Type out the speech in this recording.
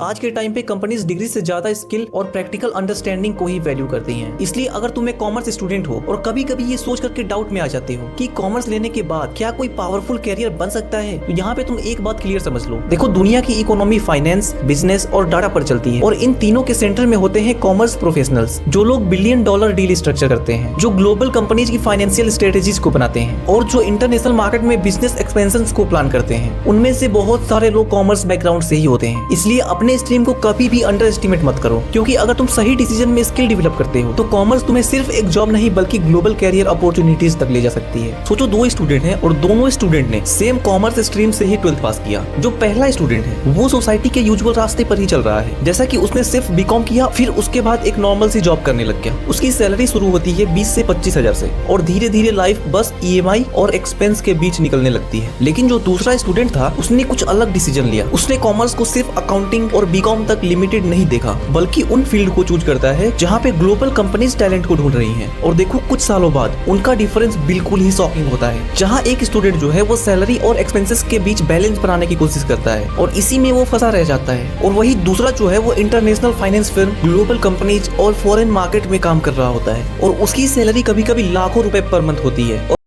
आज के टाइम पे कंपनीज डिग्री से ज्यादा स्किल और प्रैक्टिकल अंडरस्टैंडिंग को ही वैल्यू करती हैं। इसलिए अगर तुम एक कॉमर्स स्टूडेंट हो और कभी कभी ये सोच करके डाउट में आ जाते हो कि कॉमर्स लेने के बाद क्या कोई पावरफुल कैरियर बन सकता है, तो यहाँ पे तुम एक बात क्लियर समझ लो। देखो, दुनिया की इकोनॉमी फाइनेंस, बिजनेस और डाटा पर चलती है और इन तीनों के सेंटर में होते हैं कॉमर्स प्रोफेशनल्स, जो लोग बिलियन डॉलर डील स्ट्रक्चर करते हैं, जो ग्लोबल कंपनीज की फाइनेंशियल स्ट्रेटेजीज को बनाते हैं और जो इंटरनेशनल मार्केट में बिजनेस एक्सपेंशन को प्लान करते हैं। उनमें से बहुत सारे लोग कॉमर्स बैकग्राउंड से ही होते हैं। इसलिए अपने स्ट्रीम को कभी भी अंडर एस्टिमेट मत करो, क्योंकि अगर तुम सही डिसीजन में स्किल डेवलप करते हो तो कॉमर्स तुम्हें सिर्फ एक जॉब नहीं बल्कि ग्लोबल कैरियर अपॉर्चुनिटीज तक ले जा सकती है। सोचो, दो स्टूडेंट हैं और दोनों स्टूडेंट ने सेम कॉमर्स स्ट्रीम से ही 12th पास किया। जो पहला स्टूडेंट है वो सोसाइटी के यूजुअल रास्ते पर ही चल रहा है, जैसा कि उसने सिर्फ बीकॉम किया, फिर उसके बाद एक नॉर्मल सी जॉब करने लग गया। उसकी सैलरी शुरू होती है 20 से 25 हजार से और धीरे धीरे लाइफ बस EMI और एक्सपेंस के बीच निकलने लगती है। लेकिन जो दूसरा स्टूडेंट था उसने कुछ अलग डिसीजन लिया। उसने कॉमर्स को सिर्फ अकाउंटिंग और बीकॉम तक लिमिटेड नहीं देखा, बल्कि उन फील्ड को चूज करता है जहाँ पे ग्लोबल कंपनीज टैलेंट को ढूंढ रही हैं। और देखो, कुछ सालों बाद उनका डिफरेंस बिल्कुल ही शॉकिंग होता है, जहाँ एक स्टूडेंट जो है वो सैलरी और एक्सपेंसेस के बीच बैलेंस बनाने की कोशिश करता है और इसी में वो फंसा रह जाता है, और वही दूसरा जो है वो international finance firm, global companies और फॉरेन मार्केट में काम कर रहा होता है और उसकी सैलरी कभी कभी लाखों रुपए पर मंथ होती है।